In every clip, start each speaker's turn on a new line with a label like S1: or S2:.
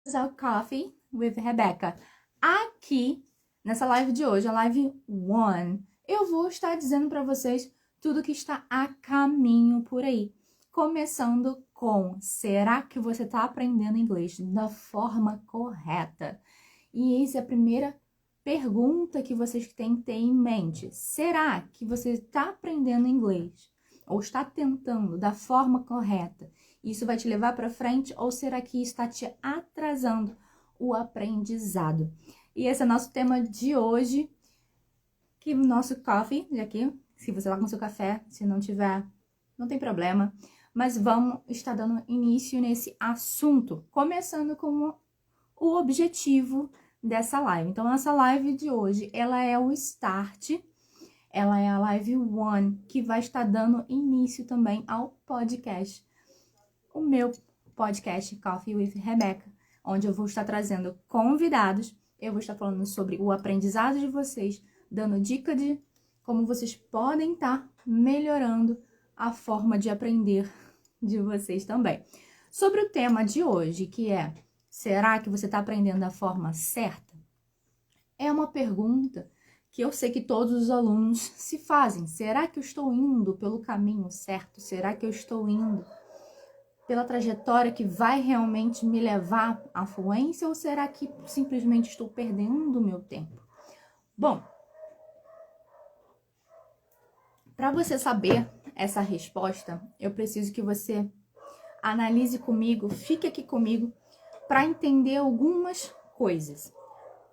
S1: Ao Coffee with Rebecca. Aqui, nessa live de hoje, a live 1, eu vou estar dizendo para vocês tudo que está a caminho por aí. Começando com, será que você está aprendendo inglês da forma correta? E essa é a primeira pergunta que vocês têm que ter em mente. Será que você está aprendendo inglês? Ou está tentando da forma correta? Isso vai te levar para frente ou será que está te atrasando o aprendizado? E esse é o nosso tema de hoje, que o nosso coffee, aqui, se você lá com seu café, se não tiver, não tem problema, mas vamos estar dando início nesse assunto, começando com o objetivo dessa live. Então, essa live de hoje, ela é o start, ela é a live 1, que vai estar dando início também ao podcast, o meu podcast Coffee with Rebecca, onde eu vou estar trazendo convidados, eu vou estar falando sobre o aprendizado de vocês, dando dica de como vocês podem estar melhorando a forma de aprender de vocês também. Sobre o tema de hoje, que é, será que você está aprendendo da forma certa? É uma pergunta que eu sei que todos os alunos se fazem. Será que eu estou indo pelo caminho certo? Será que eu estou indo pela trajetória que vai realmente me levar à fluência ou será que simplesmente estou perdendo o meu tempo? Bom, para você saber essa resposta, eu preciso que você analise comigo, fique aqui comigo para entender algumas coisas.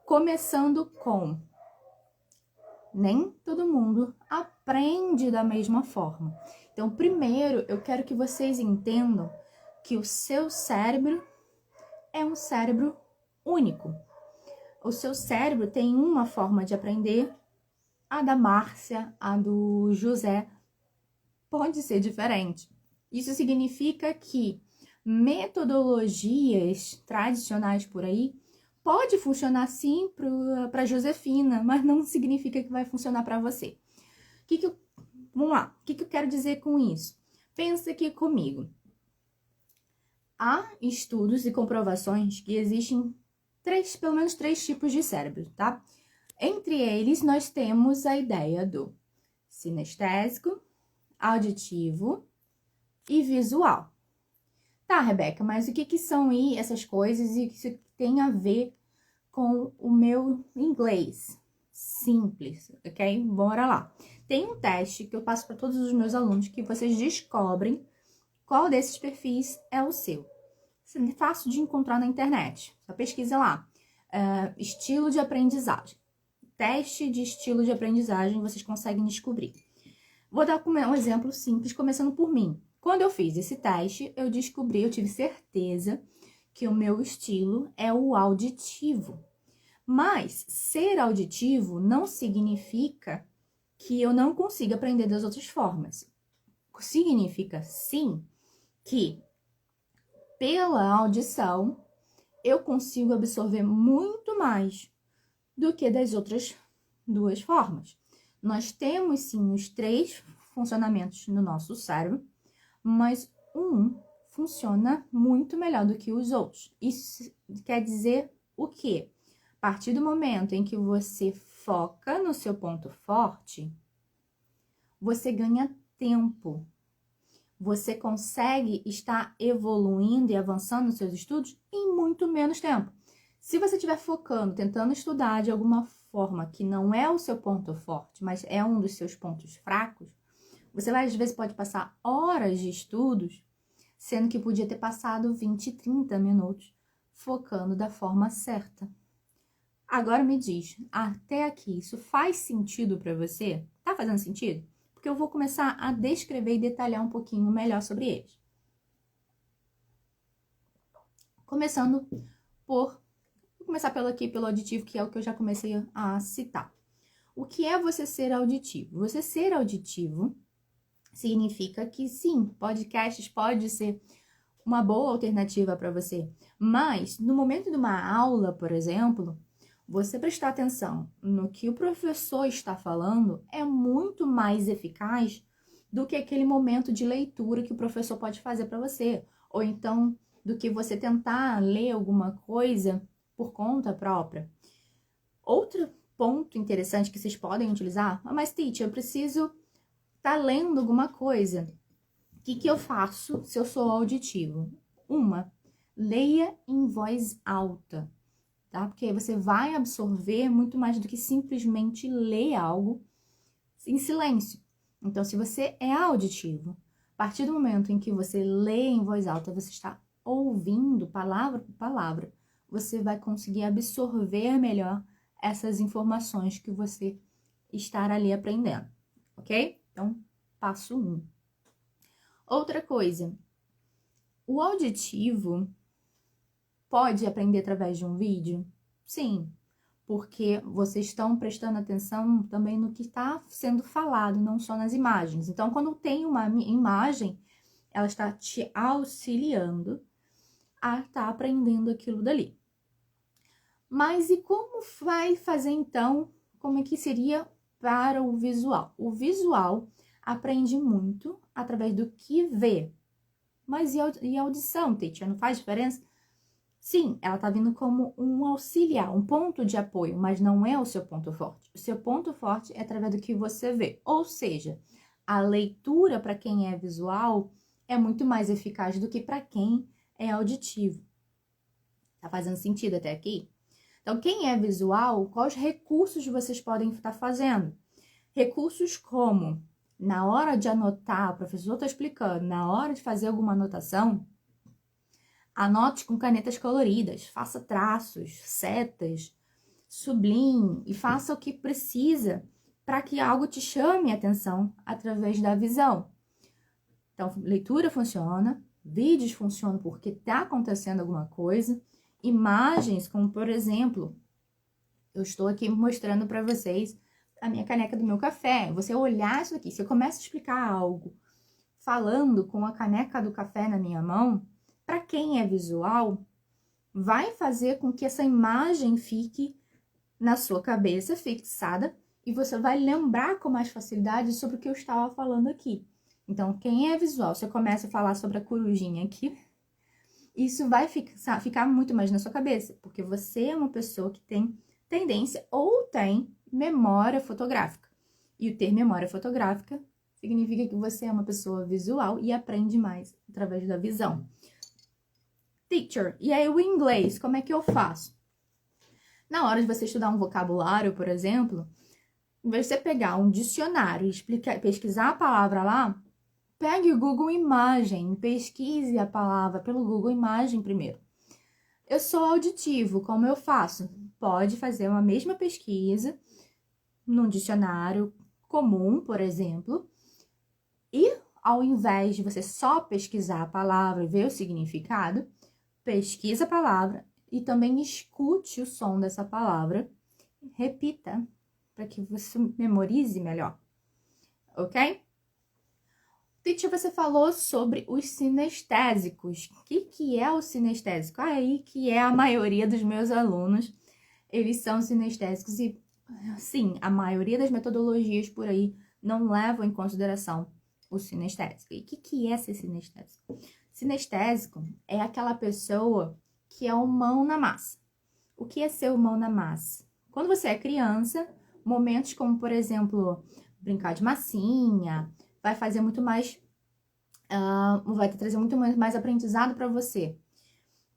S1: Começando com, nem todo mundo aprende da mesma forma. Então, primeiro, eu quero que vocês entendam que o seu cérebro é um cérebro único. O seu cérebro tem uma forma de aprender, a da Márcia, a do José, pode ser diferente. Isso significa que metodologias tradicionais por aí pode funcionar sim para Josefina, mas não significa que vai funcionar para você. Vamos lá, o que eu quero dizer com isso? Pensa aqui comigo. Há estudos e comprovações que existem pelo menos três tipos de cérebro, tá? Entre eles, nós temos a ideia do sinestésico, auditivo e visual. Tá, Rebeca, mas o que são aí essas coisas e o que isso tem a ver com o meu inglês? Simples, ok? Bora lá. Tem um teste que eu passo para todos os meus alunos que vocês descobrem qual desses perfis é o seu. É fácil de encontrar na internet. Só pesquisa lá. Estilo de aprendizagem. Teste de estilo de aprendizagem, vocês conseguem descobrir. Vou dar um exemplo simples, começando por mim. Quando eu fiz esse teste, eu tive certeza que o meu estilo é o auditivo. Mas ser auditivo não significa que eu não consiga aprender das outras formas. Significa, sim, que pela audição eu consigo absorver muito mais do que das outras duas formas. Nós temos, sim, os três funcionamentos no nosso cérebro, mas um funciona muito melhor do que os outros. Isso quer dizer o quê? A partir do momento em que você foca no seu ponto forte, você ganha tempo. Você consegue estar evoluindo e avançando nos seus estudos em muito menos tempo. Se você estiver focando, tentando estudar de alguma forma que não é o seu ponto forte, mas é um dos seus pontos fracos, você às vezes pode passar horas de estudos, sendo que podia ter passado 20, 30 minutos focando da forma certa. Agora me diz, até aqui, isso faz sentido para você? Tá fazendo sentido? Porque eu vou começar a descrever e detalhar um pouquinho melhor sobre eles. Vou começar pelo auditivo, que é o que eu já comecei a citar. O que é você ser auditivo? Você ser auditivo significa que sim, podcasts pode ser uma boa alternativa para você, mas no momento de uma aula, por exemplo, você prestar atenção no que o professor está falando é muito mais eficaz do que aquele momento de leitura que o professor pode fazer para você, ou então do que você tentar ler alguma coisa por conta própria. Outro ponto interessante que vocês podem utilizar, mas teacher, eu preciso estar lendo alguma coisa. O que eu faço se eu sou auditivo? Leia em voz alta, tá? Porque aí você vai absorver muito mais do que simplesmente ler algo em silêncio. Então, se você é auditivo, a partir do momento em que você lê em voz alta, você está ouvindo palavra por palavra, você vai conseguir absorver melhor essas informações que você está ali aprendendo, ok? Então, passo 1. Outra coisa, o auditivo pode aprender através de um vídeo? Sim, porque vocês estão prestando atenção também no que está sendo falado, não só nas imagens. Então, quando tem uma imagem, ela está te auxiliando a estar aprendendo aquilo dali. Mas e como vai fazer então, como é que seria para o visual? O visual aprende muito através do que vê. Mas e a audição, teacher, não faz diferença? Sim, ela tá vindo como um auxiliar, um ponto de apoio, mas não é o seu ponto forte. O seu ponto forte é através do que você vê. Ou seja, a leitura para quem é visual é muito mais eficaz do que para quem é auditivo. Tá fazendo sentido até aqui? Então, quem é visual, quais recursos vocês podem estar fazendo? Recursos como, na hora de anotar, o professor está explicando, na hora de fazer alguma anotação, anote com canetas coloridas, faça traços, setas, sublinhe e faça o que precisa para que algo te chame a atenção através da visão. Então, leitura funciona, vídeos funcionam porque está acontecendo alguma coisa, imagens, como por exemplo, eu estou aqui mostrando para vocês a minha caneca do meu café. Você olhar isso aqui, se eu começo a explicar algo falando com a caneca do café na minha mão, para quem é visual, vai fazer com que essa imagem fique na sua cabeça, fixada, e você vai lembrar com mais facilidade sobre o que eu estava falando aqui. Então, quem é visual, você começa a falar sobre a corujinha aqui, isso vai ficar muito mais na sua cabeça, porque você é uma pessoa que tem tendência ou tem memória fotográfica. E o ter memória fotográfica significa que você é uma pessoa visual e aprende mais através da visão. Teacher, e aí o inglês, como é que eu faço? Na hora de você estudar um vocabulário, por exemplo, em vez de você pegar um dicionário e pesquisar a palavra lá, pegue o Google Imagem, pesquise a palavra pelo Google Imagem primeiro. Eu sou auditivo, como eu faço? Pode fazer uma mesma pesquisa num dicionário comum, por exemplo, e ao invés de você só pesquisar a palavra e ver o significado, pesquisa a palavra e também escute o som dessa palavra. Repita para que você memorize melhor, ok? Teacher, você falou sobre os sinestésicos. O que é o sinestésico? Aí que é a maioria dos meus alunos, eles são sinestésicos e, sim, a maioria das metodologias por aí não levam em consideração o sinestésico. E o que é ser sinestésico? Sinestésico é aquela pessoa que é o mão na massa. O que é ser o mão na massa? Quando você é criança, momentos como, por exemplo, brincar de massinha, vai fazer muito mais, vai trazer muito mais aprendizado para você.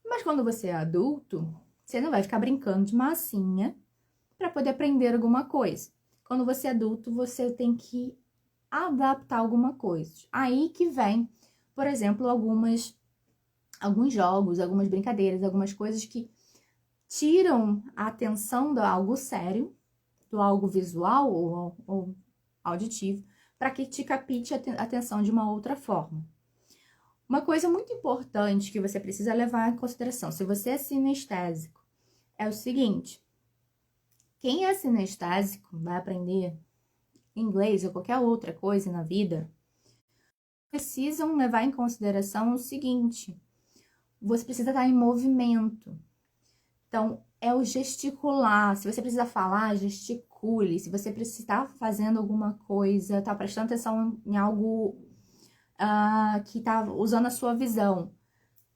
S1: Mas quando você é adulto, você não vai ficar brincando de massinha para poder aprender alguma coisa. Quando você é adulto, você tem que adaptar alguma coisa. Aí que vem, por exemplo, alguns jogos, algumas brincadeiras, algumas coisas que tiram a atenção do algo sério, do algo visual ou auditivo, para que te capte a atenção de uma outra forma. Uma coisa muito importante que você precisa levar em consideração, se você é sinestésico, é o seguinte: quem é sinestésico vai aprender inglês ou qualquer outra coisa na vida, precisam levar em consideração o seguinte: você precisa estar em movimento. Então, é o gesticular. Se você precisa falar, gesticule. Se você precisa estar fazendo alguma coisa, tá prestando atenção em algo que tá usando a sua visão,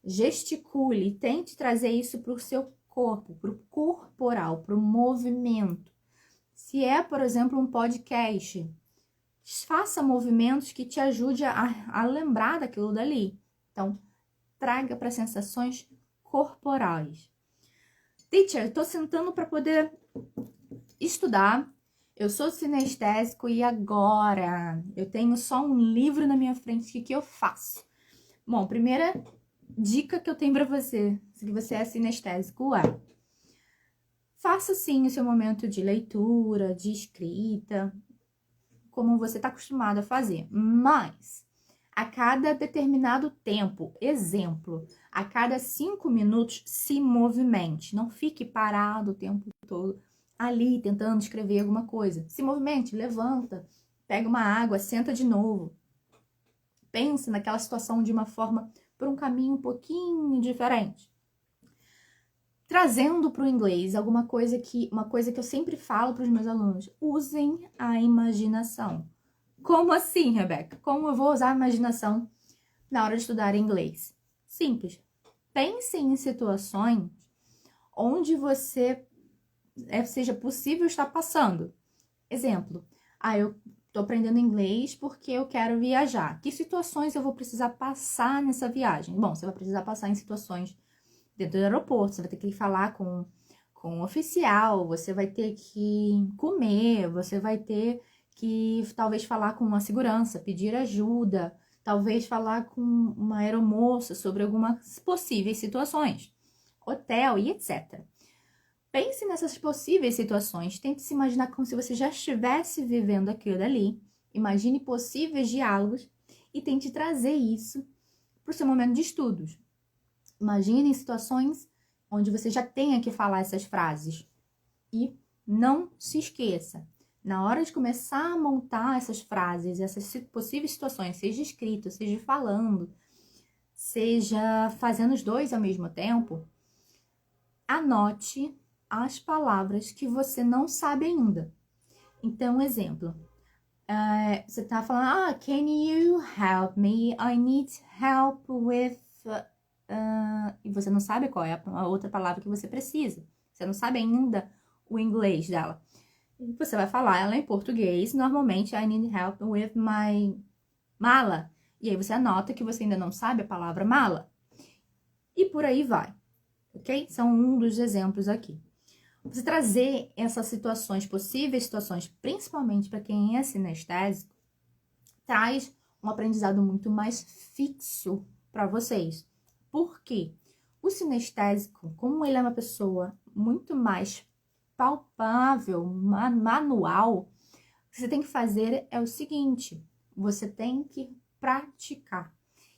S1: gesticule, tente trazer isso para o seu corpo, para o corporal, para o movimento. Se é, por exemplo, um podcast, faça movimentos que te ajudem a lembrar daquilo dali. Então, traga para sensações corporais. Teacher, eu tô sentando para poder estudar. Eu sou sinestésico e agora eu tenho só um livro na minha frente. O que eu faço? Bom, primeira dica que eu tenho para você, se você é sinestésico, faça sim o seu momento de leitura, de escrita, como você está acostumado a fazer. Mas, a cada determinado tempo, exemplo, a cada 5 minutos, se movimente. Não fique parado o tempo todo ali tentando escrever alguma coisa. Se movimente, levanta, pega uma água, senta de novo. Pense naquela situação de uma forma, por um caminho um pouquinho diferente. Trazendo para o inglês uma coisa que eu sempre falo para os meus alunos: usem a imaginação. Como assim, Rebeca? Como eu vou usar a imaginação na hora de estudar inglês? Simples. Pensem em situações onde você seja possível estar passando. Exemplo, eu estou aprendendo inglês porque eu quero viajar. Que situações eu vou precisar passar nessa viagem? Bom, você vai precisar passar em situações dentro do aeroporto, você vai ter que falar com um oficial, você vai ter que comer, você vai ter que talvez falar com uma segurança, pedir ajuda, talvez falar com uma aeromoça sobre algumas possíveis situações, hotel e etc. Pense nessas possíveis situações, tente se imaginar como se você já estivesse vivendo aquilo dali, imagine possíveis diálogos e tente trazer isso para o seu momento de estudos. Imagine situações onde você já tenha que falar essas frases. E não se esqueça, na hora de começar a montar essas frases, essas possíveis situações, seja escrito, seja falando, seja fazendo os dois ao mesmo tempo, anote as palavras que você não sabe ainda. Então, exemplo, você está falando, can you help me? I need help with... e você não sabe qual é a outra palavra que você precisa. Você não sabe ainda o inglês dela. Você vai falar ela em português. Normalmente, I need help with my mala. E aí você anota que você ainda não sabe a palavra mala. E por aí vai. Ok? São um dos exemplos aqui. Você trazer essas situações, possíveis situações, principalmente para quem é sinestésico, traz um aprendizado muito mais fixo para vocês. Por quê? O sinestésico, como ele é uma pessoa muito mais palpável, manual, o que você tem que fazer é o seguinte: você tem que praticar.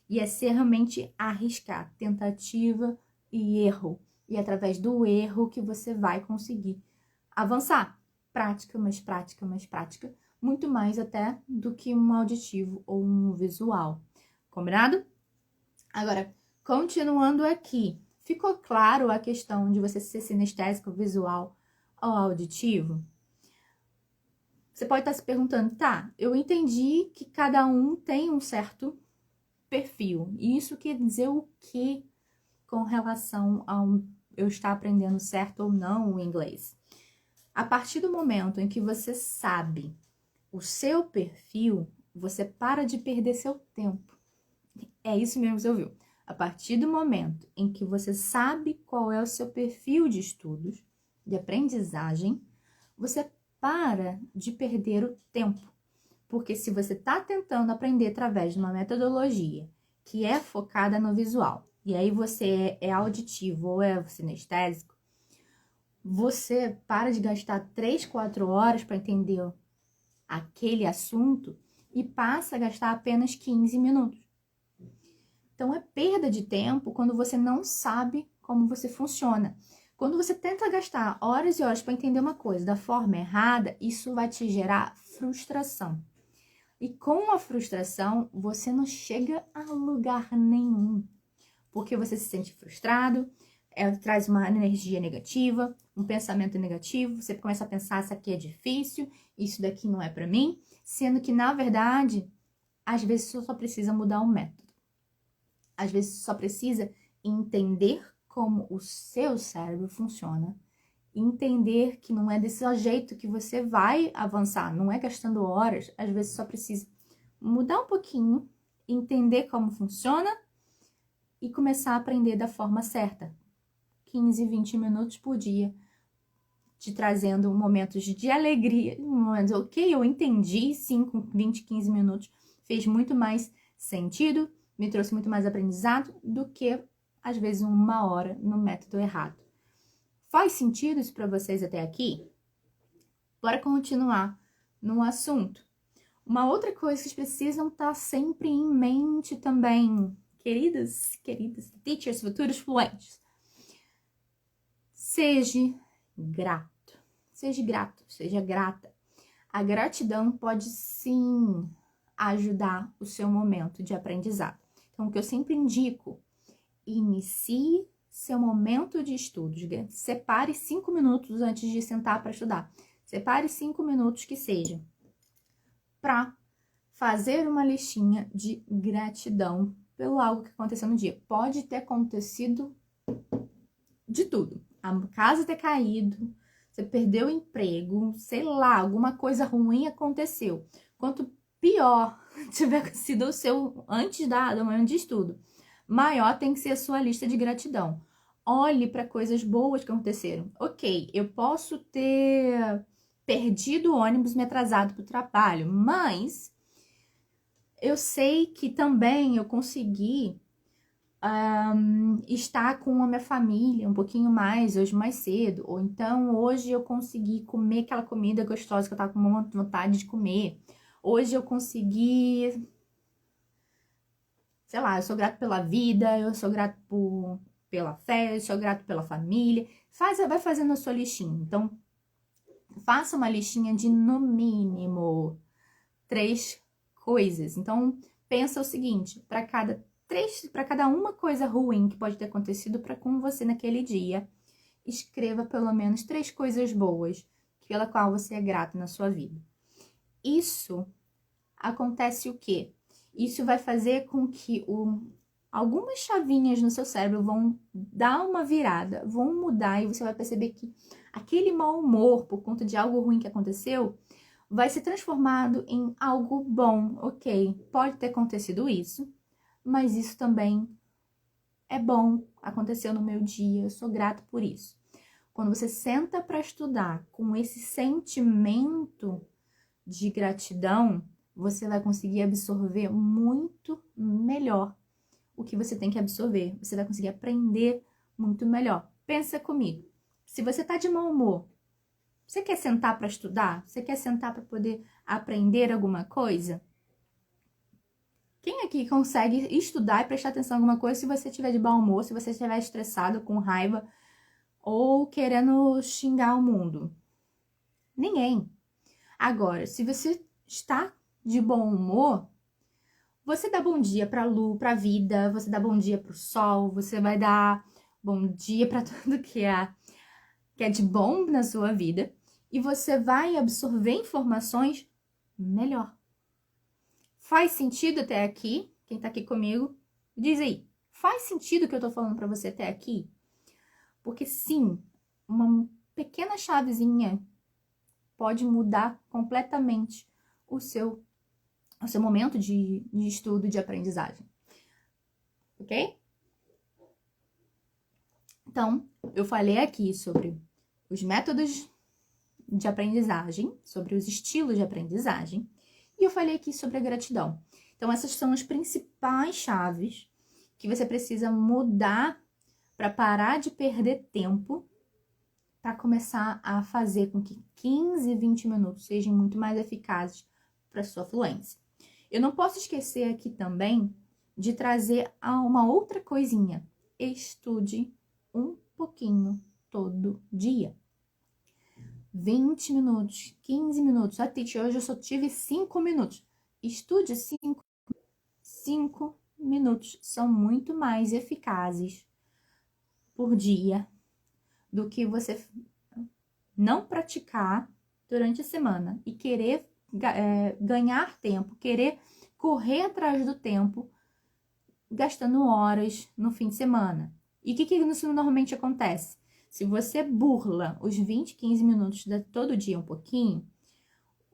S1: E é ser realmente arriscar, tentativa e erro. E é através do erro que você vai conseguir avançar. Prática, mais prática, mais prática. Muito mais até do que um auditivo ou um visual. Combinado? Agora, continuando aqui, ficou claro a questão de você ser sinestésico, visual ou auditivo? Você pode estar se perguntando, tá, eu entendi que cada um tem um certo perfil. E isso quer dizer o que com relação ao eu estar aprendendo certo ou não o inglês? A partir do momento em que você sabe o seu perfil, você para de perder seu tempo. É isso mesmo que você ouviu. A partir do momento em que você sabe qual é o seu perfil de estudos, de aprendizagem, você para de perder o tempo. Porque se você está tentando aprender através de uma metodologia que é focada no visual, e aí você é auditivo ou é sinestésico, você para de gastar 3, 4 horas para entender aquele assunto e passa a gastar apenas 15 minutos. Então, é perda de tempo quando você não sabe como você funciona. Quando você tenta gastar horas e horas para entender uma coisa da forma errada, isso vai te gerar frustração. E com a frustração, você não chega a lugar nenhum. Porque você se sente frustrado, traz uma energia negativa, um pensamento negativo, você começa a pensar, isso aqui é difícil, isso daqui não é para mim, sendo que, na verdade, às vezes você só precisa mudar o método. Às vezes você só precisa entender como o seu cérebro funciona, entender que não é desse jeito que você vai avançar, não é gastando horas, às vezes só precisa mudar um pouquinho, entender como funciona e começar a aprender da forma certa. 15, 20 minutos por dia, te trazendo momentos de alegria, momentos, ok, eu entendi, sim, com 20, 15 minutos, fez muito mais sentido, me trouxe muito mais aprendizado do que, às vezes, 1 hora no método errado. Faz sentido isso para vocês até aqui? Bora continuar no assunto. Uma outra coisa que vocês precisam estar sempre em mente também, queridas teachers, futuros fluentes. Seja grato, seja grata. A gratidão pode sim ajudar o seu momento de aprendizado. Então, o que eu sempre indico, inicie seu momento de estudos. Separe 5 minutos antes de sentar para estudar. Separe 5 minutos que seja para fazer uma listinha de gratidão pelo algo que aconteceu no dia. Pode ter acontecido de tudo. A casa ter caído, você perdeu o emprego, sei lá, alguma coisa ruim aconteceu. Quanto pior tiver sido o seu antes do momento de estudo, maior tem que ser a sua lista de gratidão. Olhe para coisas boas que aconteceram. Ok, eu posso ter perdido o ônibus, me atrasado para o trabalho, mas eu sei que também eu consegui estar com a minha família um pouquinho mais, hoje mais cedo. Ou então, hoje eu consegui comer aquela comida gostosa que eu tava com muita vontade de comer. Hoje eu consegui, sei lá, eu sou grato pela vida, eu sou grato pela fé, eu sou grato pela família. Vai fazendo a sua listinha. Então, faça uma listinha de, no mínimo, 3 coisas. Então, pensa o seguinte, para cada uma coisa ruim que pode ter acontecido com você naquele dia, escreva pelo menos 3 coisas boas pela qual você é grato na sua vida. Isso acontece o quê? Isso vai fazer com que algumas chavinhas no seu cérebro vão dar uma virada, vão mudar e você vai perceber que aquele mau humor por conta de algo ruim que aconteceu vai ser transformado em algo bom. Ok, pode ter acontecido isso, mas isso também é bom, aconteceu no meu dia, eu sou grato por isso. Quando você senta para estudar com esse sentimento de gratidão, você vai conseguir absorver muito melhor o que você tem que absorver. Você vai conseguir aprender muito melhor. Pensa comigo. Se você tá de mau humor, você quer sentar para estudar? Você quer sentar para poder aprender alguma coisa? Quem aqui consegue estudar e prestar atenção em alguma coisa se você estiver de mau humor, se você estiver estressado, com raiva ou querendo xingar o mundo? Ninguém. Agora, se você está de bom humor, você dá bom dia para a lua, para a vida, você dá bom dia para o sol, você vai dar bom dia para tudo que é de bom na sua vida e você vai absorver informações melhor. Faz sentido até aqui? Quem tá aqui comigo, diz aí. Faz sentido o que eu tô falando para você até aqui? Porque sim, uma pequena chavezinha pode mudar completamente o seu momento de estudo, de aprendizagem. Ok? Então, eu falei aqui sobre os métodos de aprendizagem, sobre os estilos de aprendizagem, e eu falei aqui sobre a gratidão. Então, essas são as principais chaves que você precisa mudar para parar de perder tempo, para começar a fazer com que 15, 20 minutos sejam muito mais eficazes para sua fluência. Eu não posso esquecer aqui também de trazer uma outra coisinha. Estude um pouquinho todo dia. 20 minutos, 15 minutos. A teacher, hoje eu só tive 5 minutos. Estude 5 minutos. São muito mais eficazes por dia do que você não praticar durante a semana e querer ganhar tempo, querer correr atrás do tempo, gastando horas no fim de semana. E o que isso normalmente acontece? Se você burla os 20, 15 minutos todo dia um pouquinho,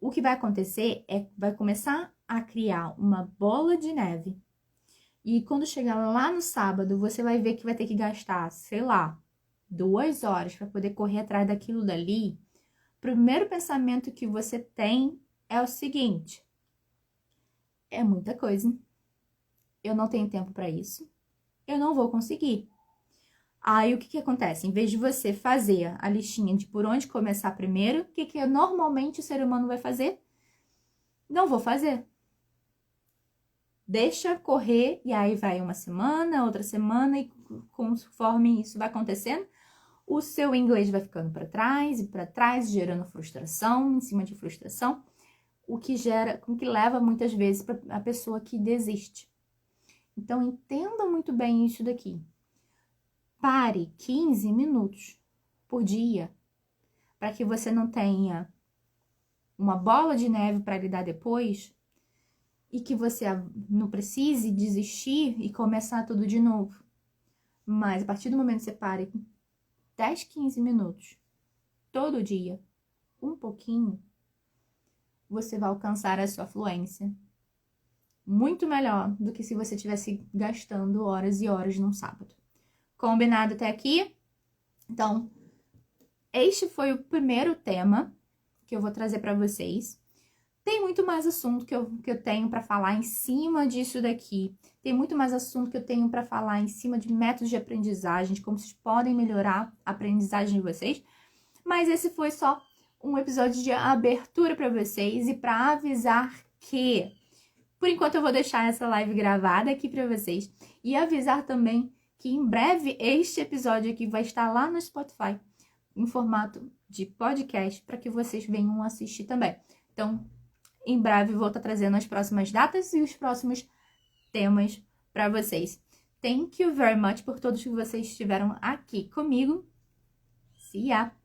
S1: o que vai acontecer é que vai começar a criar uma bola de neve. E quando chegar lá no sábado, você vai ver que vai ter que gastar, sei lá, 2 horas para poder correr atrás daquilo dali. O primeiro pensamento que você tem é o seguinte: é muita coisa. Eu não tenho tempo para isso. Eu não vou conseguir. Aí o que acontece? Em vez de você fazer a listinha de por onde começar primeiro, o que normalmente o ser humano vai fazer? Não vou fazer. Deixa correr e aí vai uma semana, outra semana e conforme isso vai acontecendo, o seu inglês vai ficando para trás e para trás, gerando frustração em cima de frustração, o que leva muitas vezes para a pessoa que desiste. Então entenda muito bem isso daqui. Pare 15 minutos por dia para que você não tenha uma bola de neve para lidar depois e que você não precise desistir e começar tudo de novo. Mas a partir do momento que você pare 10, 15 minutos todo dia, um pouquinho, você vai alcançar a sua fluência muito melhor do que se você estivesse gastando horas e horas num sábado. Combinado até aqui? Então, este foi o primeiro tema que eu vou trazer para vocês. Tem muito mais assunto que eu tenho para falar em cima disso daqui. Tem muito mais assunto que eu tenho para falar em cima de métodos de aprendizagem, de como vocês podem melhorar a aprendizagem de vocês. Mas esse foi só um episódio de abertura para vocês e para avisar que, por enquanto, eu vou deixar essa live gravada aqui para vocês e avisar também que em breve este episódio aqui vai estar lá no Spotify em formato de podcast para que vocês venham assistir também. Então, em breve vou estar trazendo as próximas datas e os próximos temas para vocês. Thank you very much por todos que vocês estiveram aqui comigo. See ya!